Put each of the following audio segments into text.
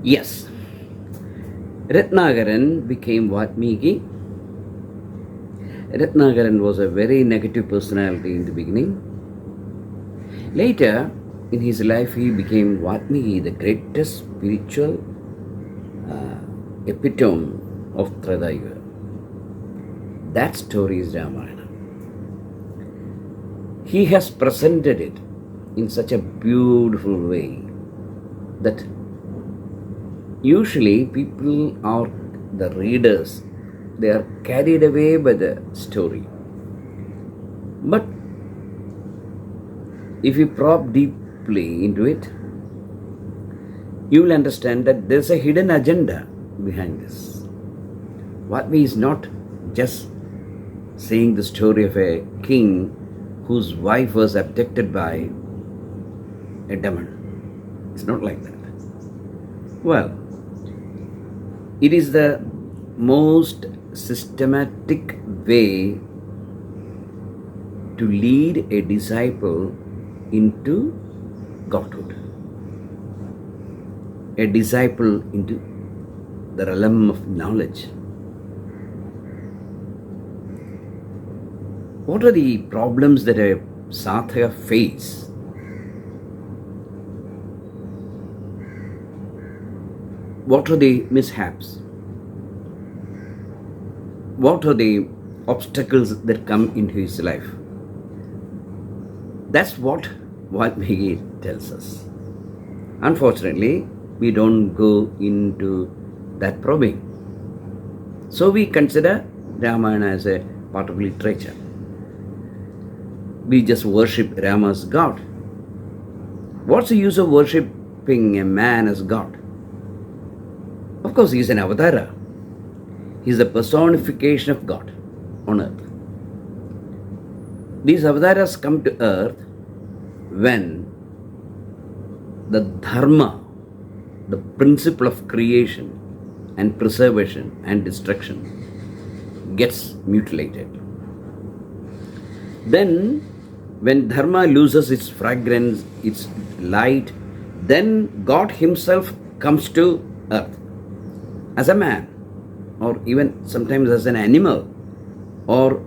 Yes, Ratnagaran became Vatmiki. Ratnagaran was a very negative personality in the beginning. Later, in his life, he became Vatmiki, the greatest spiritual epitome of Tradayuga. That story is Ramayana. He has presented it in such a beautiful way that usually people or the readers, they are carried away by the story. But if you probe deeply into it, you will understand that there's a hidden agenda behind this. Vatmiki is not just saying the story of a king whose wife was abducted by a demon. It's not like that. Well, it is the most systematic way to lead a disciple into Godhood, a disciple into the realm of knowledge. What are the problems that a sadhaka face? What are the mishaps? What are the obstacles that come into his life? That's what Vatmiki tells us. Unfortunately, we don't go into that probing. So we consider Ramayana as a part of literature. We just worship Rama as God. What's the use of worshipping a man as God? Of course, he is an avatara. He is the personification of God on earth. These avataras come to earth when the dharma, the principle of creation and preservation and destruction, gets mutilated. Then, when dharma loses its fragrance, its light, then God Himself comes to earth as a man, or even sometimes as an animal, or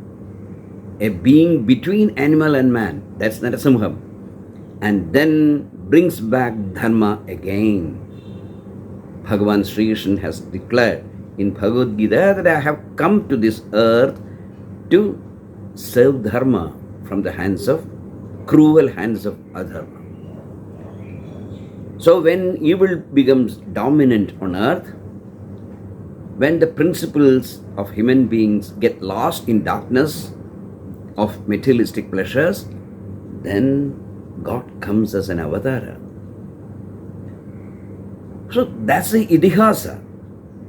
a being between animal and man. That's Narasimham. And then brings back dharma again. Bhagavan Sri Krishna has declared in Bhagavad Gita that I have come to this earth to serve dharma from the cruel hands of adharma. So when evil becomes dominant on earth, when the principles of human beings get lost in darkness of materialistic pleasures, then God comes as an avatara. So that's the itihasa.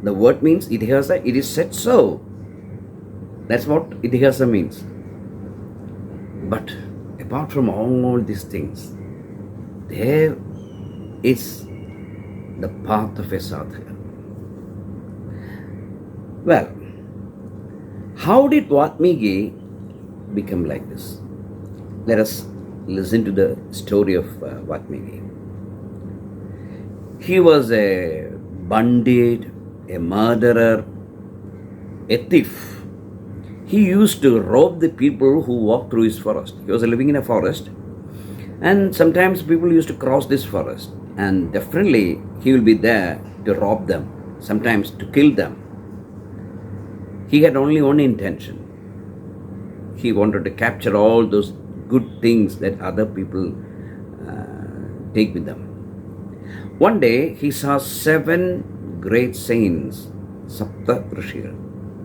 The word means itihasa, it is said so. That's what itihasa means. But apart from all these things, there is the path of a sadhaka. Well, how did Vatmiki become like this? Let us listen to the story of Vatmiki. He was a bandit, a murderer, a thief. He used to rob the people who walked through his forest. He was living in a forest, and sometimes people used to cross this forest, and definitely he will be there to rob them, sometimes to kill them. He had only one intention. He wanted to capture all those good things that other people take with them. One day, he saw 7 great saints, Sapta Rishis.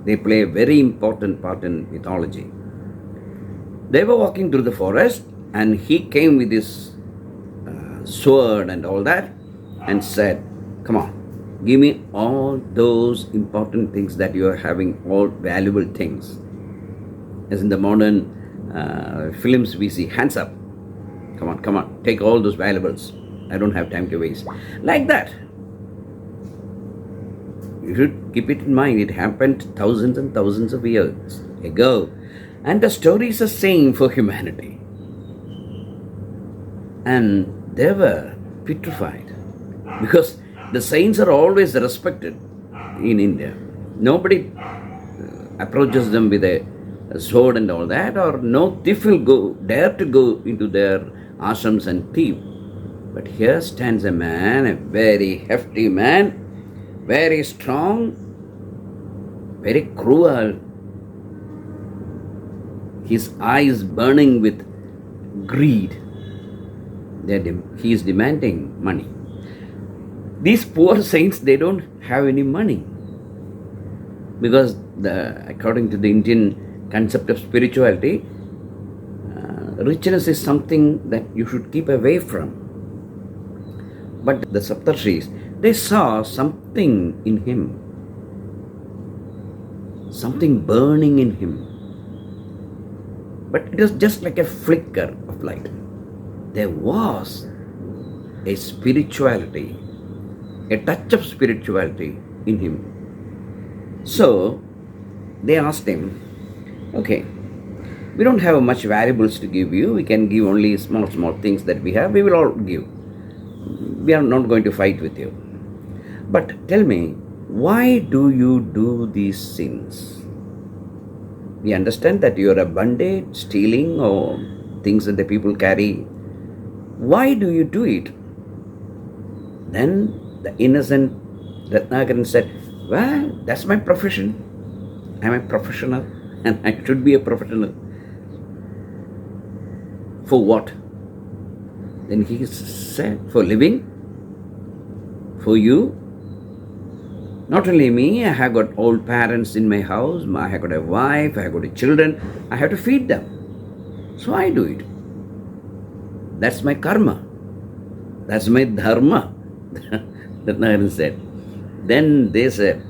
They play a very important part in mythology. They were walking through the forest, and he came with his sword and all that, and said, "Come on, give me all those important things that you are having, all valuable things." As in the modern films we see, hands up. Come on, take all those valuables. I don't have time to waste. Like that. You should keep it in mind. It happened thousands and thousands of years ago. And the story is the same for humanity. And they were petrified because The saints are always respected in India. Nobody approaches them with a sword and all that, or no thief will dare to go into their ashrams and thief. But here stands a man, a very hefty man, very strong, very cruel. His eyes burning with greed. He is demanding money. These poor saints, they don't have any money. Because according to the Indian concept of spirituality, richness is something that you should keep away from. But the Saptarshis, they saw something in him, something burning in him. But it was just like a flicker of light. There was a spirituality, a touch of spirituality in him. So they asked him, okay, we don't have much valuables to give you. We can give only small things that we have. We will all give. We are not going to fight with you. But tell me, why do you do these sins? We understand that you are a bandit, stealing or things that the people carry. Why do you do it? Then the innocent Ratnakaran said, well, that's my profession. I'm a professional and I should be a professional. For what? Then he said, for living, for you. Not only me, I have got old parents in my house, I have got a wife, I have got children, I have to feed them. So I do it. That's my karma. That's my dharma. Ratnakaran said. Then they said,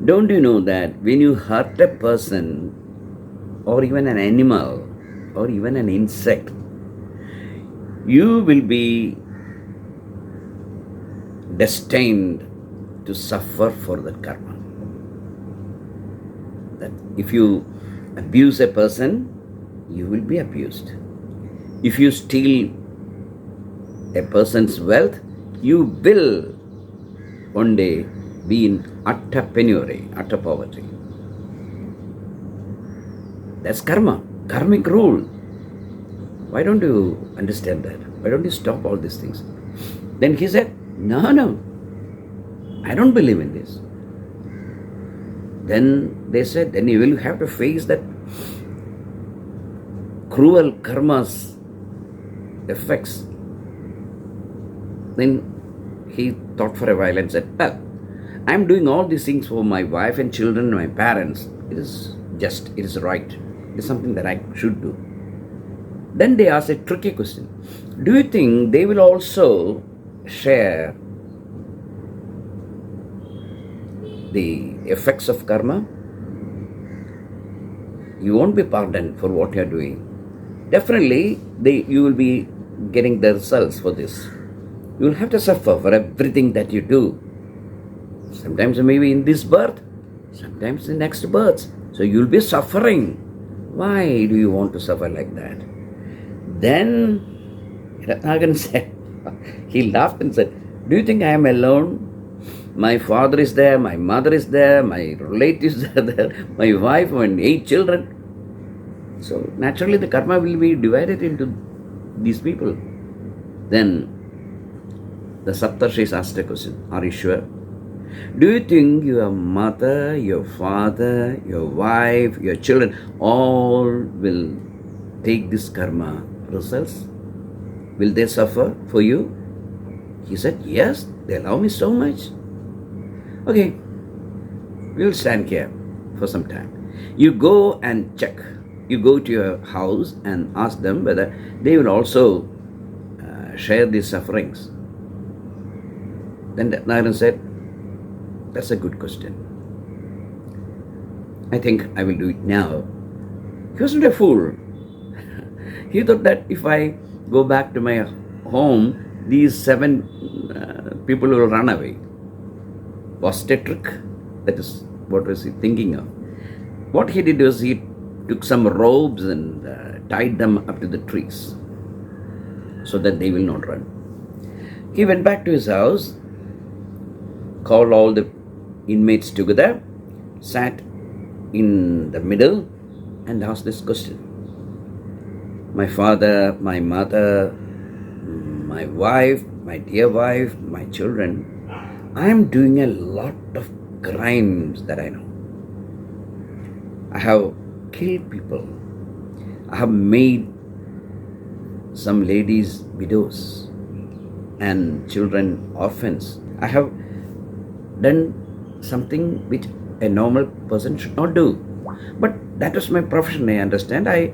don't you know that when you hurt a person or even an animal or even an insect, you will be destined to suffer for that karma. That if you abuse a person, you will be abused. If you steal a person's wealth, you will one day be in utter penury, utter poverty. That's karma, karmic rule. Why don't you understand that? Why don't you stop all these things? Then he said, no, I don't believe in this. Then they said, then you will have to face that cruel karma's effects. Then he thought for a while and said, well, I am doing all these things for my wife and children, my parents. It is right. It is something that I should do. Then they asked a tricky question. Do you think they will also share the effects of karma? You won't be pardoned for what you are doing. Definitely, you will be getting the results for this. You will have to suffer for everything that you do. Sometimes maybe in this birth, sometimes in next births. So you will be suffering. Why do you want to suffer like that? Then Ratnakaran said, he laughed and said, do you think I am alone? My father is there, my mother is there, my relatives are there, my wife and 8 children. So naturally the karma will be divided into these people. Then the Saptarshis asked a question, are you sure? Do you think your mother, your father, your wife, your children, all will take this karma results? Will they suffer for you? He said, yes, they love me so much. Okay, we will stand here for some time. You go and check. You go to your house and ask them whether they will also share these sufferings. Then Narayan said, that's a good question. I think I will do it now. He wasn't a fool. He thought that if I go back to my home, these 7 people will run away. Was it a trick? That is what was he thinking of. What he did was he took some robes and tied them up to the trees so that they will not run. He went back to his house called all the inmates together, sat in the middle, and asked this question. My father, my mother, my wife, my dear wife, my children, I am doing a lot of crimes that I know. I have killed people. I have made some ladies widows and children orphans. I have done something which a normal person should not do. But that was my profession, I understand. I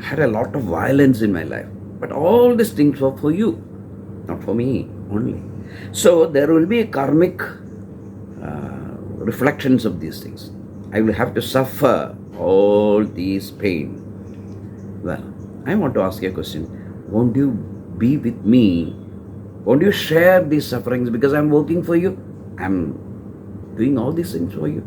had a lot of violence in my life. But all these things were for you, not for me only. So there will be a karmic reflections of these things. I will have to suffer all these pain. Well, I want to ask you a question. Won't you be with me? Won't you share these sufferings? Because I'm working for you. I'm doing all these things for you.